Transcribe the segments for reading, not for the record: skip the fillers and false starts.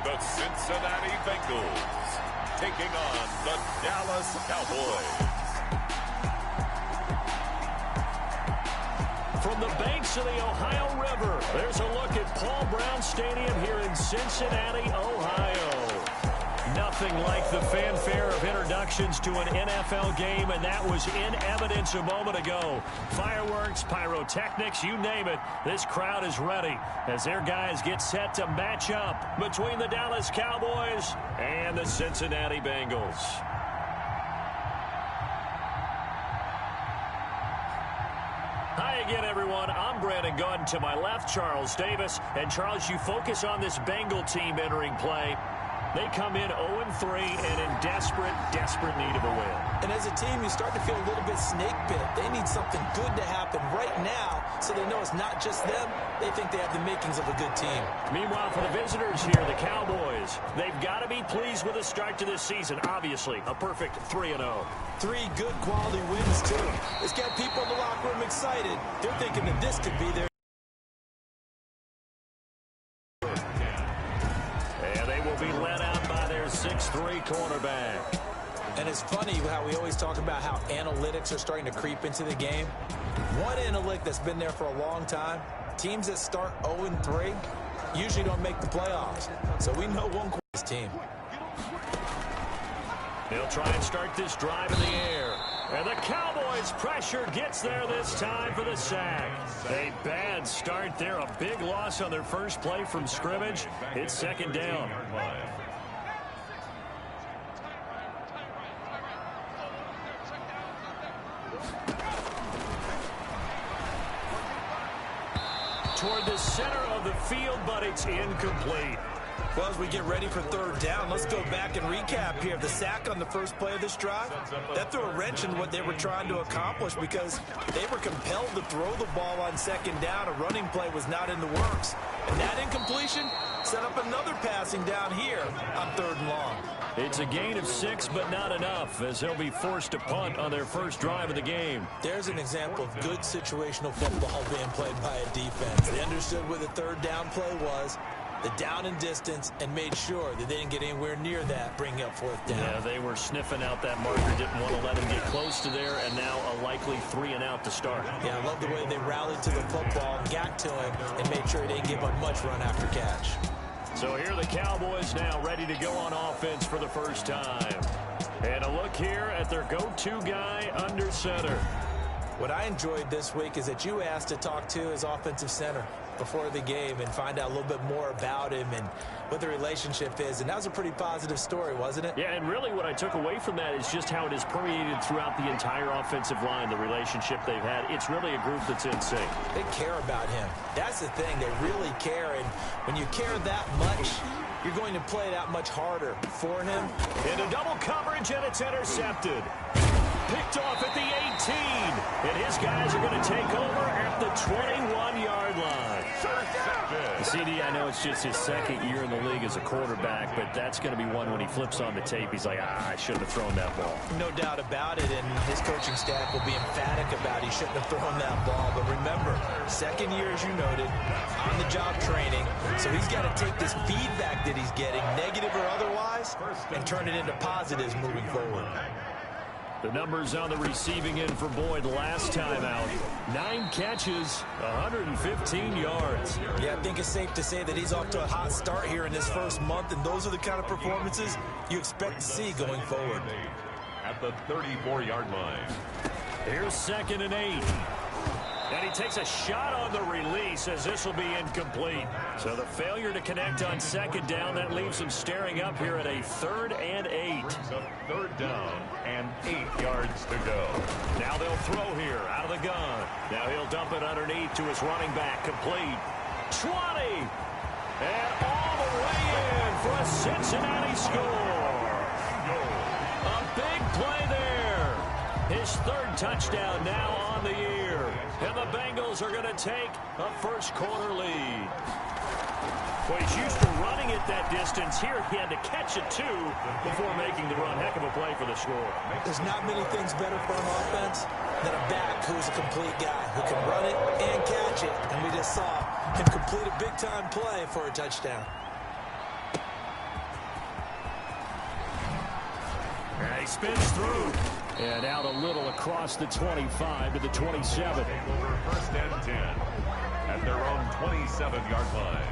the Cincinnati Bengals taking on the Dallas Cowboys. From the banks of the Ohio River, there's a look at Paul Brown Stadium here in Cincinnati, Ohio. Nothing like the fanfare of introductions to an NFL game, and that was in evidence a moment ago. Fireworks, pyrotechnics, you name it. This crowd is ready as their guys get set to match up between the Dallas Cowboys and the Cincinnati Bengals. Hi again, everyone. I'm Brandon Gunn. To my left, Charles Davis. And, Charles, you focus on this Bengal team entering play. They come in 0-3 and in desperate need of a win. And as a team, you start to feel a little bit snake bit. They need something good to happen right now so they know it's not just them. They think they have the makings of a good team. Meanwhile, for the visitors here, the Cowboys, they've got to be pleased with the start to this season. Obviously, a perfect 3-0. 3 good quality wins, too. It's got people in the locker room excited. They're thinking that this could be their... Be led out by their 6'3" cornerback. And it's funny how we always talk about how analytics are starting to creep into the game. One analytic that's been there for a long time, teams that start 0-3 usually don't make the playoffs. So we know one team. They'll try and start this drive in the air. And the Cowboys' pressure gets there this time for the sack. A bad start there. A big loss on their first play from scrimmage. It's second down. Toward the center of the field, but it's incomplete. Well, as we get ready for third down, let's go back and recap here. The sack on the first play of this drive, that threw a wrench in what they were trying to accomplish because they were compelled to throw the ball on second down. A running play was not in the works. And that incompletion set up another passing down here on 3rd and long. It's a gain of 6, but not enough, as they'll be forced to punt on their first drive of the game. There's an example of good situational football being played by a defense. They understood where the 3rd down play was, the down and distance, and made sure that they didn't get anywhere near that, bringing up 4th down. Yeah, they were sniffing out that marker, didn't want to let him get close to there, and now a likely 3 and out to start. Yeah, I love the way they rallied to the football, got to him, and made sure he didn't give up much run after catch. So here are the Cowboys now ready to go on offense for the first time. And a look here at their go-to guy under center. What I enjoyed this week is that you asked to talk to his offensive center before the game and find out a little bit more about him and what the relationship is. And that was a pretty positive story, wasn't it? Yeah, and really what I took away from that is just how it is permeated throughout the entire offensive line, the relationship they've had. It's really a group that's in sync. They care about him. That's the thing. They really care. And when you care that much, you're going to play that much harder for him. Into double coverage, and it's intercepted. Picked off at the 18. And his guys are going to take over at the 21-yard line. CD, I know it's just his second year in the league as a quarterback, but that's going to be one when he flips on the tape. He's like, I shouldn't have thrown that ball. No doubt about it, and his coaching staff will be emphatic about he shouldn't have thrown that ball. But remember, second year, as you noted, on-the-job training, so he's got to take this feedback that he's getting, negative or otherwise, and turn it into positives moving forward. The numbers on the receiving end for Boyd last time out. 9 catches, 115 yards. Yeah, I think it's safe to say that he's off to a hot start here in this first month, and those are the kind of performances you expect to see going forward. At the 34-yard line. Here's 2nd and 8. And he takes a shot on the release as this will be incomplete. So the failure to connect on 2nd down, that leaves him staring up here at a 3rd and 8. 3rd down and 8 yards to go. Now they'll throw here out of the gun. Now he'll dump it underneath to his running back, complete. 20. And all the way in for a Cincinnati score. A big play there. His 3rd touchdown now on the year. And the Bengals are going to take a first-quarter lead. Well, he's used to running it that distance. Here he had to catch it, too, before making the run. Heck of a play for the score. There's not many things better for an offense than a back who's a complete guy who can run it and catch it. And we just saw him complete a big-time play for a touchdown. And he spins through. And out a little across the 25 to the 27. Over first and 10 at their own 27-yard line.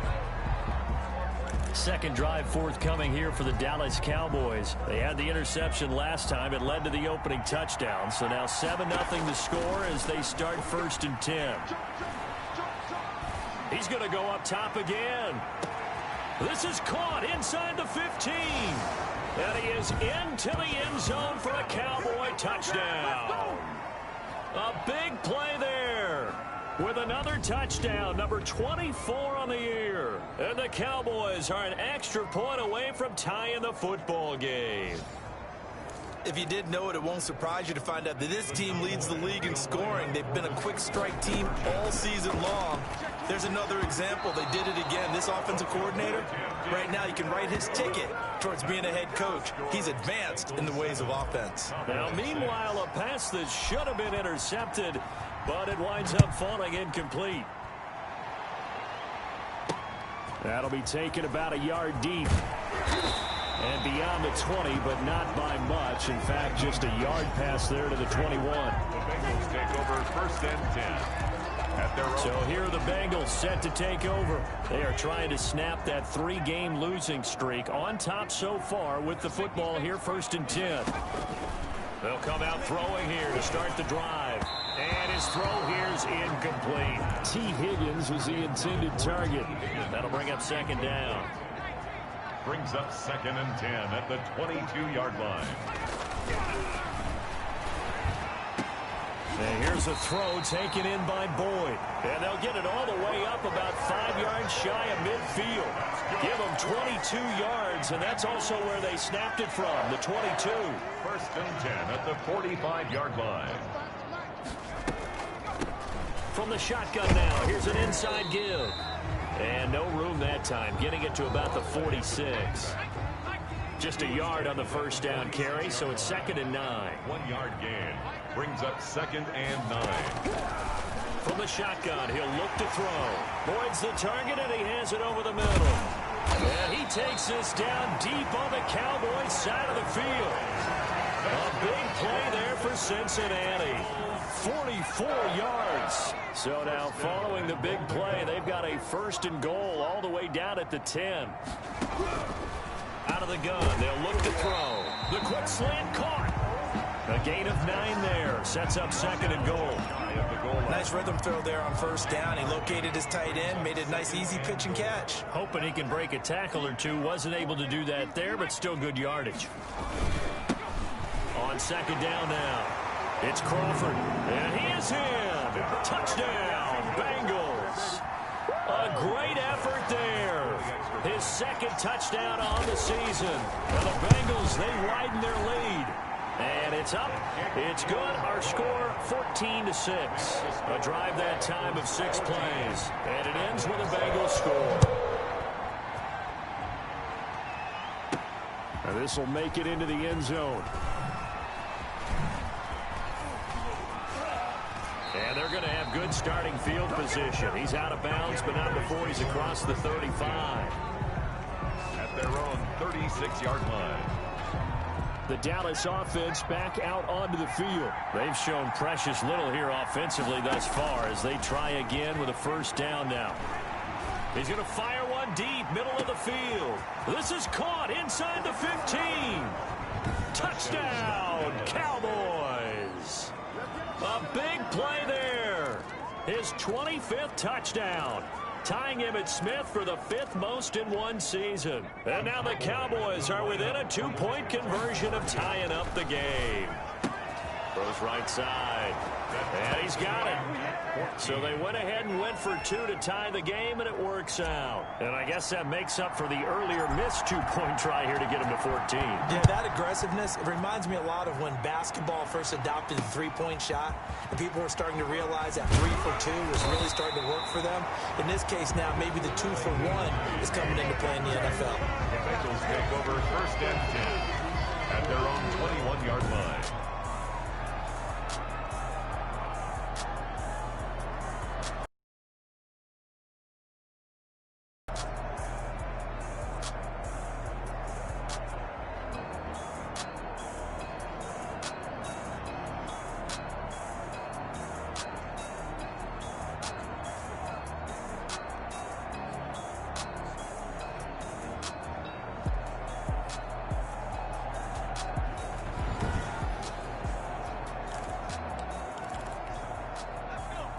Second drive forthcoming here for the Dallas Cowboys. They had the interception last time. It led to the opening touchdown. So now 7-0 to score as they start first and 10. He's going to go up top again. This is caught inside the 15. And he is into the end zone for a Cowboy touchdown. A big play there with another touchdown, number 24 on the year. And the Cowboys are an extra point away from tying the football game. If you did know it, it won't surprise you to find out that this team leads the league in scoring. They've been a quick strike team all season long. There's another example. They did it again. This offensive coordinator, right now you can write his ticket towards being a head coach. He's advanced in the ways of offense. Now, meanwhile, a pass that should have been intercepted, but it winds up falling incomplete. That'll be taken about a yard deep. And beyond the 20, but not by much. In fact, just a yard pass there to the 21. The Bengals take over first and 10 at their own. So here are the Bengals set to take over. They are trying to snap that 3-game losing streak on top so far with the football here first and 10. They'll come out throwing here to start the drive. And his throw here is incomplete. T. Higgins was the intended target. That'll bring up second down. Brings up second and 10 at the 22-yard line. And here's a throw taken in by Boyd. And they'll get it all the way up about 5 yards shy of midfield. Give them 22 yards, and that's also where they snapped it from, the 22. First and 10 at the 45-yard line. From the shotgun now, here's an inside give. And no room that time, getting it to about the 46. Just a yard on the first down carry, so it's second and 9. 1 yard gain. Brings up second and 9. From the shotgun, he'll look to throw. Boyd's the target, and he has it over the middle. And he takes this down deep on the Cowboys side of the field. A big play there for Cincinnati. 44 yards. So now following the big play, they've got a first and goal all the way down at the 10. Out of the gun, they'll look to throw. The quick slant caught. A gain of 9 there. Sets up second and goal. Nice rhythm throw there on first down. He located his tight end, made a nice easy pitch and catch. Hoping he can break a tackle or two. Wasn't able to do that there, but still good yardage. On second down now. It's Crawford, and he is in. Touchdown, Bengals. A great effort there. His second touchdown on the season. And the Bengals, they widen their lead. And it's up. It's good. Our score, 14-6. A drive that time of 6 plays. And it ends with a Bengals score. Now this will make it into the end zone. And they're going to have good starting field position. He's out of bounds, but not before he's across the 35. At their own 36-yard line. The Dallas offense back out onto the field. They've shown precious little here offensively thus far as they try again with a first down now. He's going to fire one deep, middle of the field. This is caught inside the 15. Touchdown, Cowboys. A big play there. His 25th touchdown. Tying Emmitt Smith for the 5th most in one season. And now the Cowboys are within a 2-point conversion of tying up the game. Throws right side. And he's got it. So they went ahead and went for 2 to tie the game, and it works out. And I guess that makes up for the earlier missed 2-point try here to get him to 14. Yeah, that aggressiveness, it reminds me a lot of when basketball first adopted the 3-point shot, and people were starting to realize that 3 for 2 was really starting to work for them. In this case now, maybe the 2 for 1 is coming into play in the NFL. The Bengals take over first and 10 at their own 21-yard line.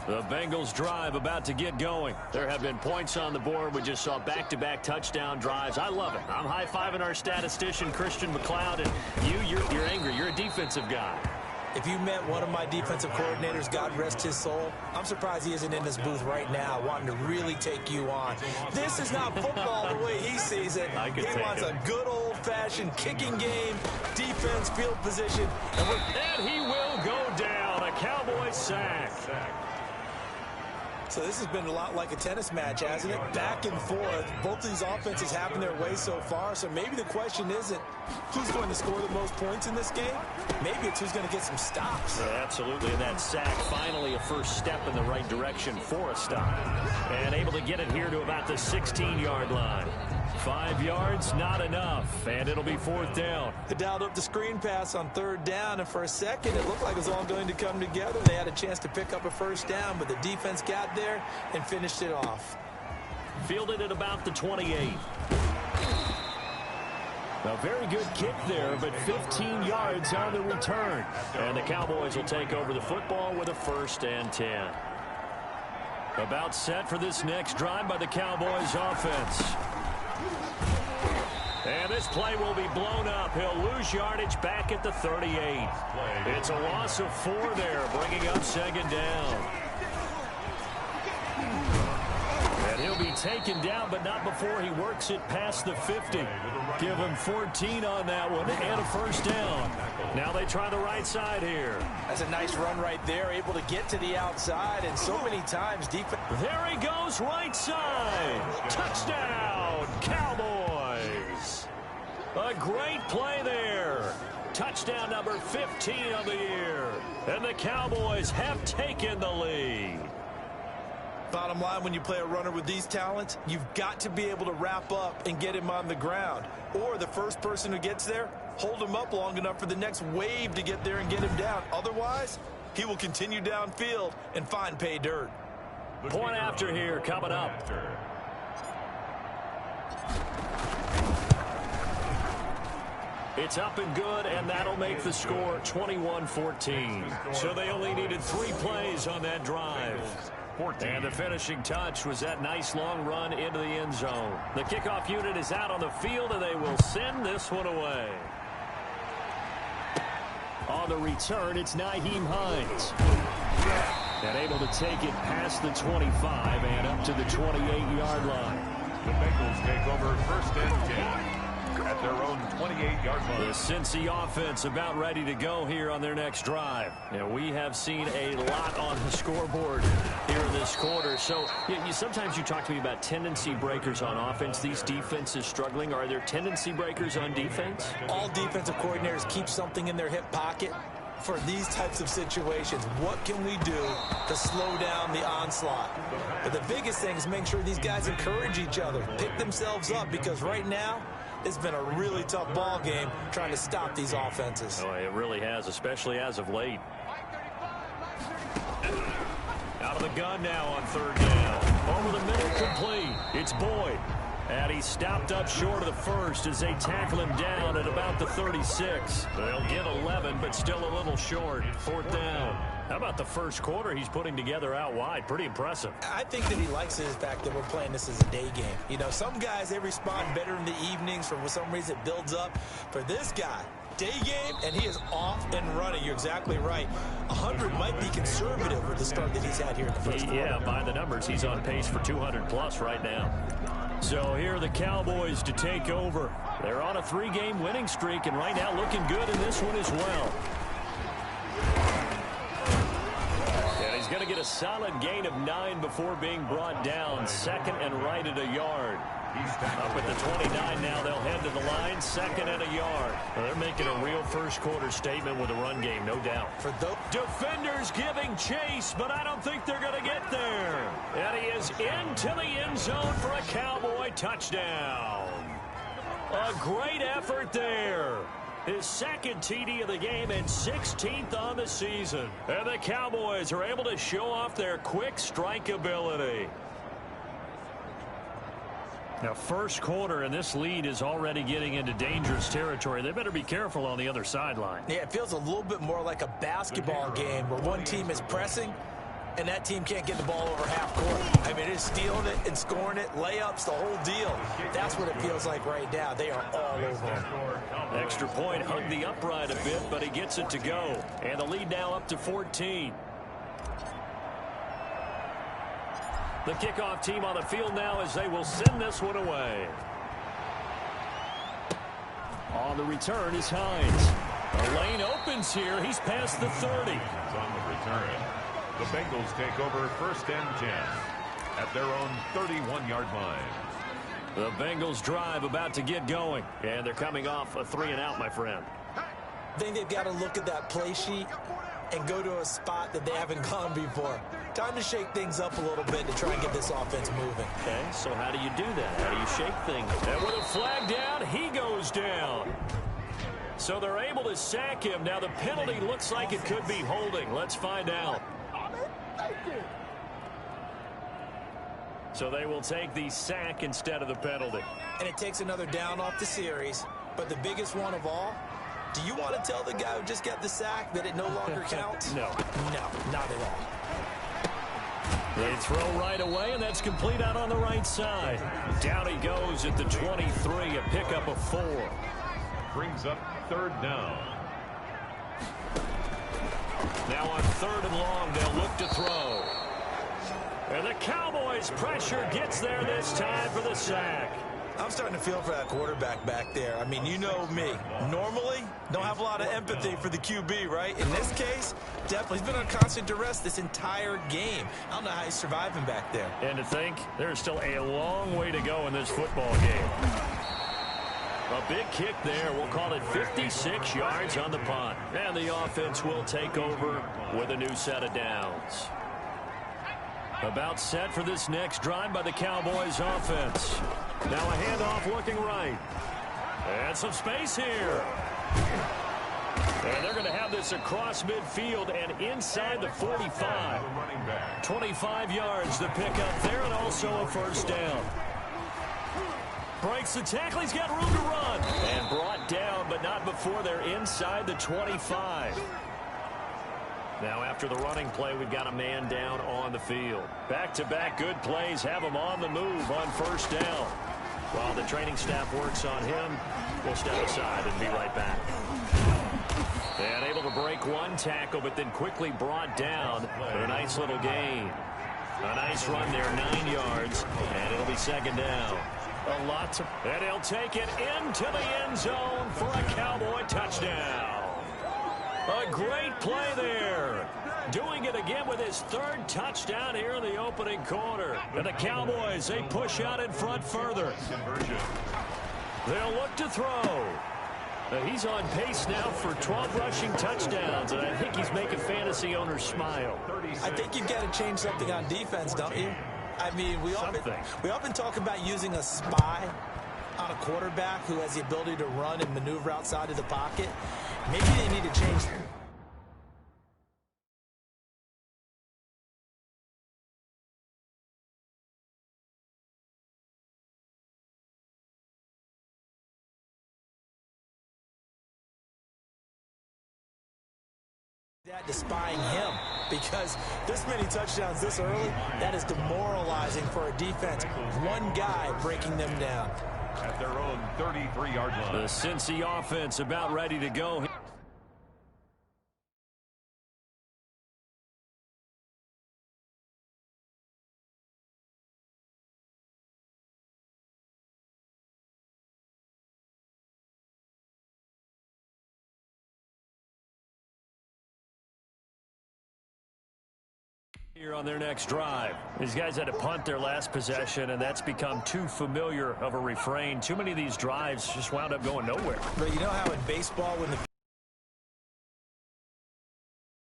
The Bengals drive about to get going. There have been points on the board. We just saw back-to-back touchdown drives. I love it. I'm high-fiving our statistician, Christian McLeod, and you're angry. You're a defensive guy. If you met one of my defensive coordinators, God rest his soul, I'm surprised he isn't in this booth right now wanting to really take you on. This is not football the way he sees it. He wants a good old-fashioned kicking game, defense, field position. And he will go down. A Cowboy sack. So this has been a lot like a tennis match, hasn't it? Back and forth. Both of these offenses having their way so far. So maybe the question isn't who's going to score the most points in this game. Maybe it's who's going to get some stops. Yeah, absolutely. And that sack, finally a first step in the right direction for a stop. And able to get it here to about the 16-yard line. 5 yards, not enough. And it'll be 4th down. They dialed up the screen pass on 3rd down. And for a second, it looked like it was all going to come together. They had a chance to pick up a first down, but the defense got there and finished it off. Fielded at about the 28. A very good kick there, but 15 yards on the return. And the Cowboys will take over the football with a 1st and 10. About set for this next drive by the Cowboys offense. And this play will be blown up. He'll lose yardage back at the 38. It's a loss of 4 there, bringing up 2nd down. And he'll be taken down, but not before he works it past the 50. Give him 14 on that one and a 1st down. Now they try the right side here. That's a nice run right there, able to get to the outside, and so many times defense. There he goes, right side. Touchdown, Cowboys. A great play there. Touchdown number 15 of the year. And the Cowboys have taken the lead. Bottom line, when you play a runner with these talents, you've got to be able to wrap up and get him on the ground. Or the first person who gets there, hold him up long enough for the next wave to get there and get him down. Otherwise, he will continue downfield and find pay dirt. Point after here coming up. It's up and good, and that'll make the score 21-14. So they only needed 3 plays on that drive. And the finishing touch was that nice long run into the end zone. The kickoff unit is out on the field, and they will send this one away. On the return, it's Nyheim Hines. And able to take it past the 25 and up to the 28-yard line. The Bengals take over 1st and 10. At their own 28-yard line. The Cincy offense about ready to go here on their next drive. And we have seen a lot on the scoreboard here in this quarter. So sometimes you talk to me about tendency breakers on offense. These defenses struggling. Are there tendency breakers on defense? All defensive coordinators keep something in their hip pocket for these types of situations. What can we do to slow down the onslaught? But the biggest thing is make sure these guys encourage each other, pick themselves up, because right now, it's been a really tough ball game trying to stop these offenses. Oh, it really has, especially as of late. Out of the gun now on 3rd down. Over the middle, complete. It's Boyd. And he's stopped up short of the first as they tackle him down at about the 36. They'll get 11, but still a little short. 4th down. How about the first quarter he's putting together out wide? Pretty impressive. I think that he likes the fact that we're playing this as a day game. You know, some guys, they respond better in the evenings. For some reason, it builds up. For this guy, day game, and he is off and running. You're exactly right. 100 might be conservative with the start that he's had here in the first quarter. Yeah, by the numbers, he's on pace for 200-plus right now. So here are the Cowboys to take over. They're on a 3-game winning streak, and right now looking good in this one as well. And he's going to get a solid gain of 9 before being brought down. 2nd and right at a yard. Up at the 29 now, they'll head to the line, 2nd and a yard. Well, they're making a real first quarter statement with a run game, no doubt. For the defenders giving chase, but I don't think they're going to get there. And he is into the end zone for a Cowboy touchdown. A great effort there. His 2nd TD of the game and 16th on the season. And the Cowboys are able to show off their quick strike ability. Now, first quarter, and this lead is already getting into dangerous territory. They better be careful on the other sideline. Yeah, it feels a little bit more like a basketball game where one team is pressing And that team can't get the ball over half court. I mean, it's stealing it and scoring it, layups, the whole deal. That's what it feels like right now. They are all over him. Extra point, hugged the upright a bit, but he gets it to go. And the lead now up to 14. The kickoff team on the field now as they will send this one away. On the return is Hines. The lane opens here. He's past the 30. On the return, the Bengals take over 1st and 10 at their own 31-yard line. The Bengals drive about to get going, and they're coming off a 3-and-out, my friend. I think they've got to look at that play sheet and go to a spot that they haven't gone before. Time to shake things up a little bit to try and get this offense moving. Okay, so how do you do that? How do you shake things? And with a flag down, he goes down. So they're able to sack him. Now the penalty looks like it could be holding. Let's find out. So they will take the sack instead of the penalty. And it takes another down off the series. But the biggest one of all, do you want to tell the guy who just got the sack that it no longer counts? No. No, not at all. They throw right away, and that's complete out on the right side. Down he goes at the 23, a pickup of 4. Brings up 3rd down. Now on 3rd and long, they'll look to throw. And the Cowboys' pressure gets there this time for the sack. I'm starting to feel for that quarterback back there. I mean, you know me. Normally, don't have a lot of empathy for the QB, right? In this case, definitely. He's been on constant duress this entire game. I don't know how he's surviving back there. And to think, there's still a long way to go in this football game. A big kick there. We'll call it 56 yards on the punt. And the offense will take over with a new set of downs. About set for this next drive by the Cowboys offense. Now a handoff looking right. And some space here. And they're going to have this across midfield and inside the 45. 25 yards to pick up there, and also a 1st down. Breaks the tackle. He's got room to run. And brought down, but not before they're inside the 25. Now after the running play, we've got a man down on the field. Back-to-back good plays have him on the move on 1st down. While the training staff works on him, we'll step aside and be right back. And able to break one tackle, but then quickly brought down for a nice little gain. A nice run there, 9 yards, and it'll be 2nd down. And he'll take it into the end zone for a Cowboy touchdown. A great play there. Doing it again with his 3rd touchdown here in the opening quarter. And the Cowboys, they push out in front further. They'll look to throw. He's on pace now for 12 rushing touchdowns, and I think he's making fantasy owners smile. I think you've got to change something on defense, don't you? I mean, we often talk about using a spy on a quarterback who has the ability to run and maneuver outside of the pocket. Maybe they need to change that to spying him, because this many touchdowns this early, that is demoralizing for a defense. One guy breaking them down. At their own 33-yard line. The Cincy offense about ready to go. Here on their next drive. These guys had to punt their last possession, and that's become too familiar of a refrain. Too many of these drives just wound up going nowhere. But you know how in baseball, when the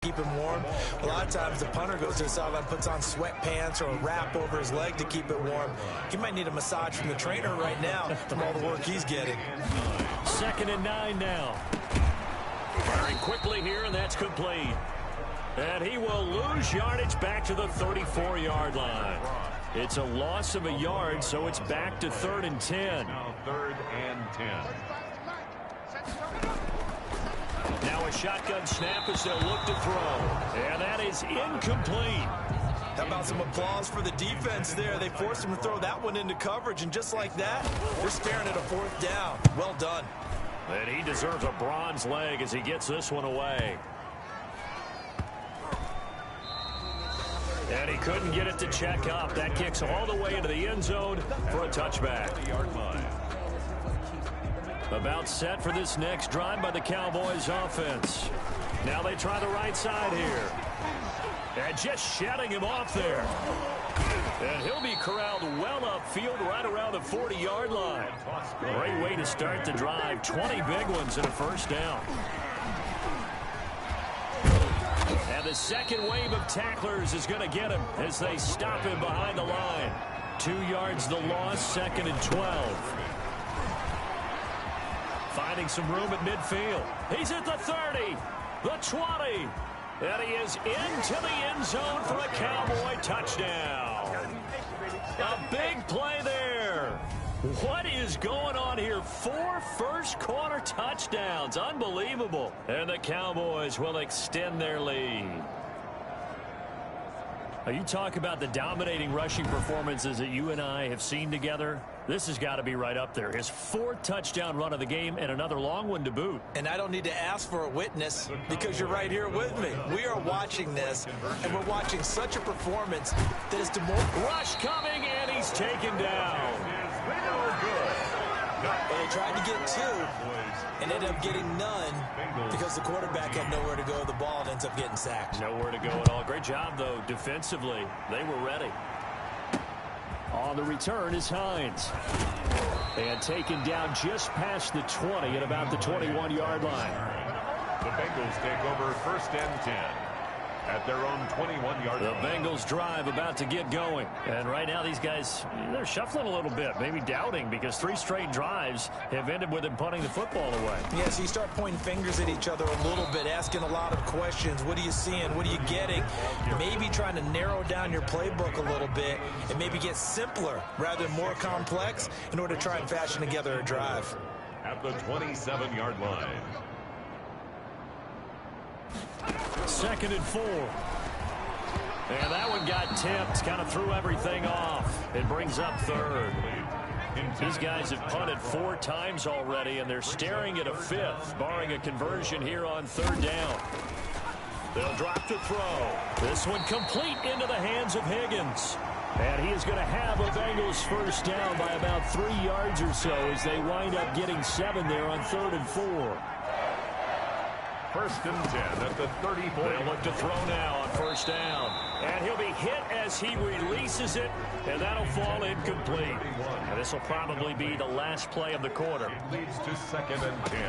keep him warm, a lot of times the punter goes to the sideline, puts on sweatpants or a wrap over his leg to keep it warm. He might need a massage from the trainer right now from all the work he's getting. 2nd and 9 now. Firing quickly here, and that's complete. And he will lose yardage back to the 34-yard line. It's a loss of a yard, so it's back to 3rd and 10. Now 3rd and 10. Now a shotgun snap as they'll look to throw. And that is incomplete. How about some applause for the defense there? They forced him to throw that one into coverage, and just like that, we're staring at a 4th down. Well done. And he deserves a bronze leg as he gets this one away. And he couldn't get it to check up. That kicks all the way into the end zone for a touchback. About set for this next drive by the Cowboys offense. Now they try the right side here. And just shutting him off there. And he'll be corralled well upfield right around the 40-yard line. Great way to start the drive. 20 big ones and a first down. And the second wave of tacklers is going to get him as they stop him behind the line. 2 yards the loss, 2nd and 12. Finding some room at midfield. He's at the 30, the 20, and he is into the end zone for a Cowboy touchdown. A big play there. What is going on here? 4 first-quarter touchdowns. Unbelievable. And the Cowboys will extend their lead. Now, you talk about the dominating rushing performances that you and I have seen together. This has got to be right up there. His 4th touchdown run of the game and another long one to boot. And I don't need to ask for a witness because you're right here with me. We are watching this, and we're watching such a performance that is to more. Rush coming, and he's taken down. Well, they tried to get 2 and ended up getting none because the quarterback had nowhere to go with the ball and ends up getting sacked. Nowhere to go at all. Great job, though, defensively. They were ready. On the return is Hines. And taken down just past the 20 at about the 21-yard line. The Bengals take over 1st and 10 at their own 21-yard line. The Bengals drive about to get going. And right now these guys, they're shuffling a little bit, maybe doubting, because 3 straight drives have ended with them punting the football away. Yeah, so you start pointing fingers at each other a little bit, asking a lot of questions. What are you seeing? What are you getting? Maybe trying to narrow down your playbook a little bit and maybe get simpler rather than more complex in order to try and fashion together a drive. At the 27-yard line. 2nd and 4. And that one got tipped, kind of threw everything off. It brings up 3rd. These guys have punted 4 times already, and they're staring at a 5th, barring a conversion here on 3rd down. They'll drop the throw. This one complete into the hands of Higgins. And he is going to have a Bengals first down by about 3 yards or so as they wind up getting 7 there on 3rd and 4. 1st and 10 at the 34. They'll look to throw now on 1st down. And he'll be hit as he releases it, and that'll fall incomplete. And this will probably be the last play of the quarter. Leads to 2nd and 10.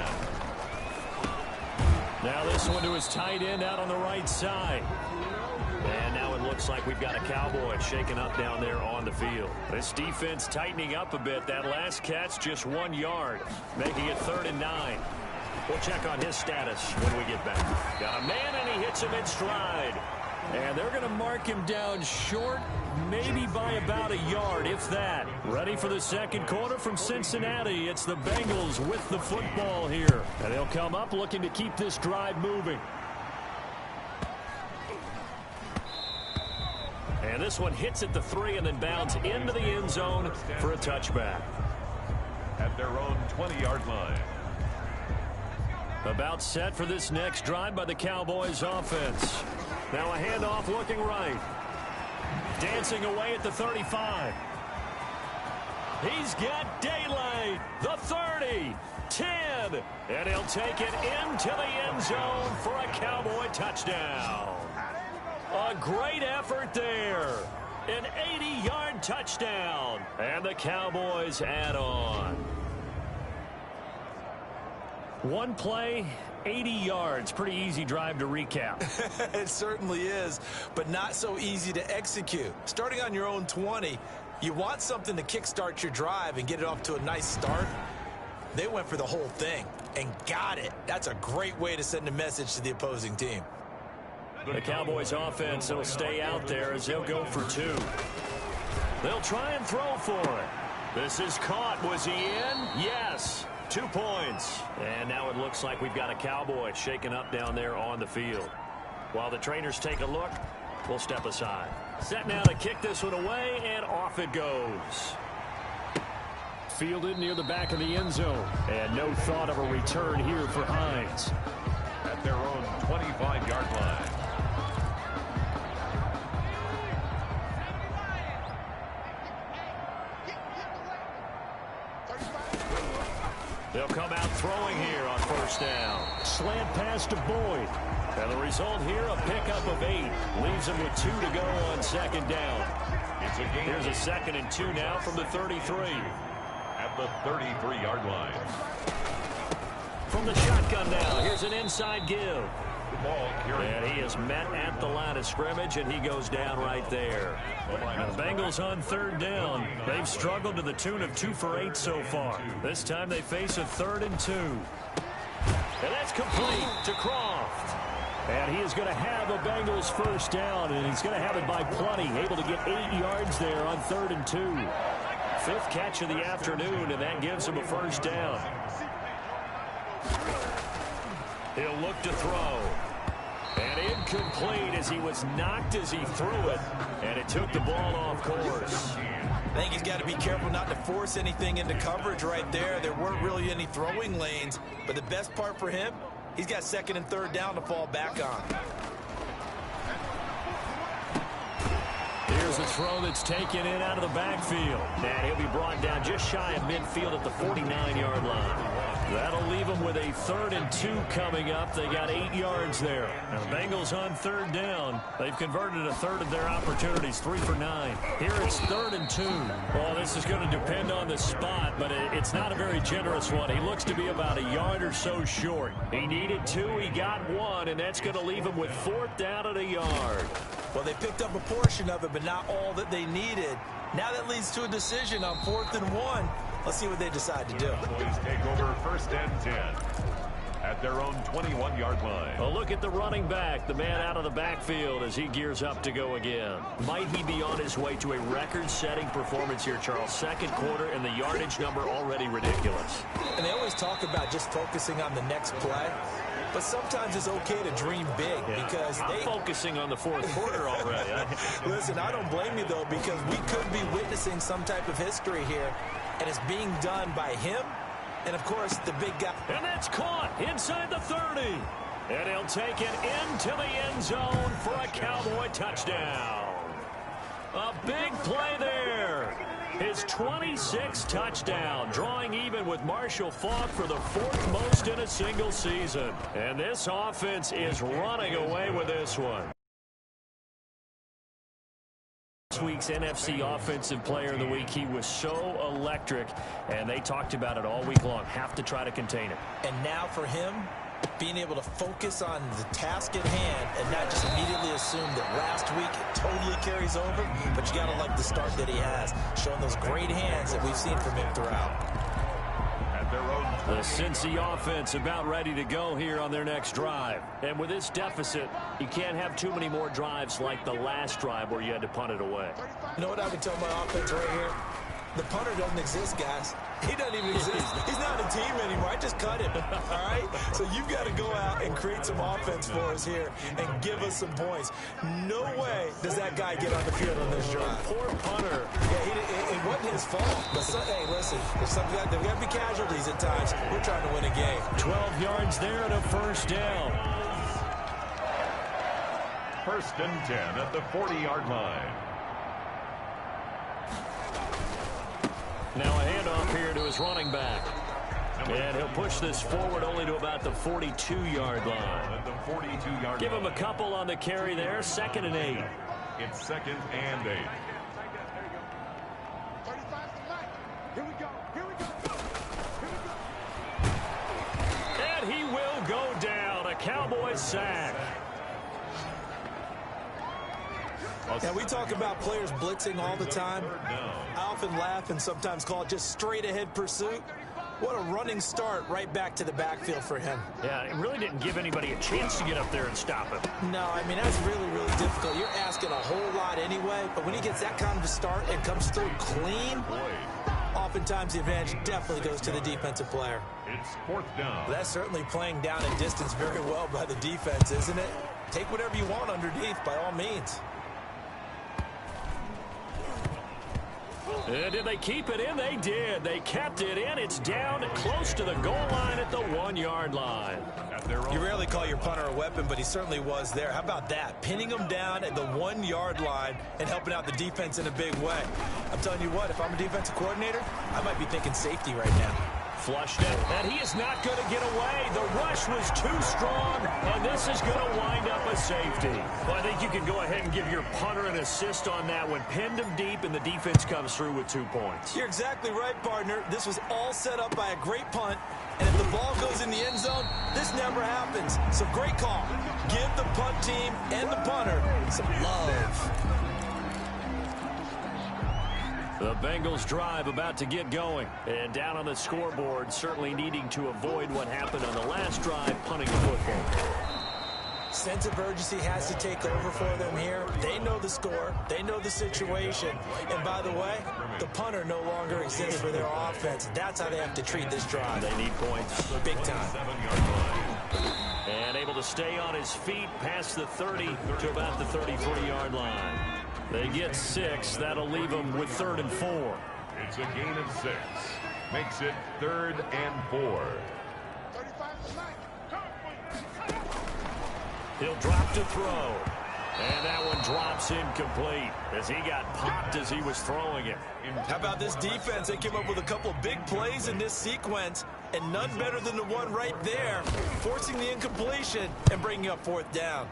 Now this one to his tight end out on the right side. And now it looks like we've got a Cowboy shaken up down there on the field. This defense tightening up a bit. That last catch just 1 yard, making it 3rd and 9. We'll check on his status when we get back. Got a man, and he hits him in stride. And they're going to mark him down short, maybe by about a yard, if that. Ready for the second quarter from Cincinnati. It's the Bengals with the football here. And they'll come up looking to keep this drive moving. And this one hits at the 3 and then bounds into the end zone for a touchback. At their own 20-yard line. About set for this next drive by the Cowboys offense. Now a handoff looking right. Dancing away at the 35. He's got daylight. The 30. 10. And he'll take it into the end zone for a Cowboy touchdown. A great effort there. An 80-yard touchdown. And the Cowboys add on. One play, 80 yards. Pretty easy drive to recap. It certainly is, but not so easy to execute. Starting on your own 20, you want something to kickstart your drive and get it off to a nice start. They went for the whole thing and got it. That's a great way to send a message to the opposing team. The Cowboys offense will stay out there as they'll go for 2. They'll try and throw for it. This is caught. Was he in? Yes. 2 points. And now it looks like we've got a Cowboy shaken up down there on the field. While the trainers take a look, will step aside. Set now to kick this one away, and off it goes. Fielded near the back of the end zone. And no thought of a return here for Hines. At their own 25-yard line. They'll come out throwing here on first down. Slant pass to Boyd. And the result here, a pickup of 8. Leaves him with 2 to go on second down. Here's a 2nd and 2 now from the 33. At the 33-yard line. From the shotgun now, here's an inside give. Ball and he is met at the line of scrimmage, and he goes down right there. Now the Bengals on third down. They've struggled to the tune of 2 for 8 so far. This time they face a 3rd and 2. And that's complete to Croft. And he is going to have a Bengals first down, and he's going to have it by plenty. Able to get 8 yards there on 3rd and 2. 5th catch of the afternoon, and that gives him a first down. He'll look to throw. And incomplete as he was knocked as he threw it. And it took the ball off course. I think he's got to be careful not to force anything into coverage right there. There weren't really any throwing lanes. But the best part for him, he's got 2nd and 3rd down to fall back on. Here's a throw that's taken in out of the backfield. And he'll be brought down just shy of midfield at the 49-yard line. That'll leave them with a 3rd and 2 coming up. They got 8 yards there. Now the Bengals on 3rd down. They've converted a 1/3 of their opportunities, 3 for 9. Here it's 3rd and 2. Well, this is going to depend on the spot, but it's not a very generous one. He looks to be about a yard or so short. He needed 2, he got 1, and that's going to leave him with 4th down at a yard. Well, they picked up a portion of it, but not all that they needed. Now that leads to a decision on 4th and 1. Let's see what they decide to do. Boys take over 1st and 10 at their own 21-yard line. A look at the running back, the man out of the backfield as he gears up to go again. Might he be on his way to a record-setting performance here, Charles? 2nd quarter and the yardage number already ridiculous. And they always talk about just focusing on the next play. But sometimes it's okay to dream big because I'm focusing on the 4th quarter already. Listen, I don't blame you, though, because we could be witnessing some type of history here, and it's being done by him and, of course, the big guy. And that's caught inside the 30. And he'll take it into the end zone for a Cowboy touchdown. A big play there. His 26th touchdown, drawing even with Marshall Faulk for the 4th most in a single season. And this offense is running away with this one. This week's NFC Offensive Player of the Week, he was so electric, and they talked about it all week long. Have to try to contain it. And now for him, being able to focus on the task at hand and not just immediately assume that last week it totally carries over, but you got to like the start that he has, showing those great hands that we've seen from him throughout. The Cincy offense about ready to go here on their next drive. And with this deficit, you can't have too many more drives like the last drive where you had to punt it away. You know what I would tell my offense right here? The punter doesn't exist, guys. He doesn't even exist. He's not a team anymore. I just cut him, all right? So you've got to go out and create some offense for us here and give us some points. No way does that guy get on the field on this drive. Poor punter. Yeah, it wasn't his fault. But hey, listen, there's got to be casualties at times. We're trying to win a game. 12 yards there and a first down. 1st and 10 at the 40-yard line. Now a handoff here to his running back. And he'll push this forward only to about the 42-yard line. Give him a couple on the carry there. 2nd and 8. It's 2nd and 8. And he will go down. A Cowboy sack. Now, we talk about players blitzing all the time. I often laugh and sometimes call it just straight-ahead pursuit. What a running start right back to the backfield for him. Yeah, it really didn't give anybody a chance to get up there and stop him. No, I mean, that's really, really difficult. You're asking a whole lot anyway, but when he gets that kind of a start and comes through clean, oftentimes the advantage definitely goes to the defensive player. It's 4th down. That's certainly playing down in distance very well by the defense, isn't it? Take whatever you want underneath, by all means. Did they keep it in? They did. They kept it in. It's down close to the goal line at the 1-yard line. You rarely call your punter a weapon, but he certainly was there. How about that? Pinning him down at the 1-yard line and helping out the defense in a big way. I'm telling you what, if I'm a defensive coordinator, I might be thinking safety right now. Flushed it, and he is not going to get away. The rush was too strong, and this is going to wind up a safety. Well, I think you can go ahead and give your punter an assist on that one. Pinned him deep, and the defense comes through with 2 points. You're exactly right, partner. This was all set up by a great punt, and if the ball goes in the end zone, this never happens. So great call. Give the punt team and the punter some love. The Bengals drive about to get going. And down on the scoreboard, certainly needing to avoid what happened on the last drive, punting the football. Sense of urgency has to take over for them here. They know the score. They know the situation. And by the way, the punter no longer exists for their offense. That's how they have to treat this drive. They need points. Big time. And able to stay on his feet past the 30 to about the 33-yard line. They get 6. That'll leave them with 3rd and 4. It's a gain of 6. Makes it 3rd and 4. He'll drop to throw. And that one drops incomplete as he got popped as he was throwing it. How about this defense? They came up with a couple of big plays in this sequence, and none better than the one right there, forcing the incompletion and bringing up 4th down.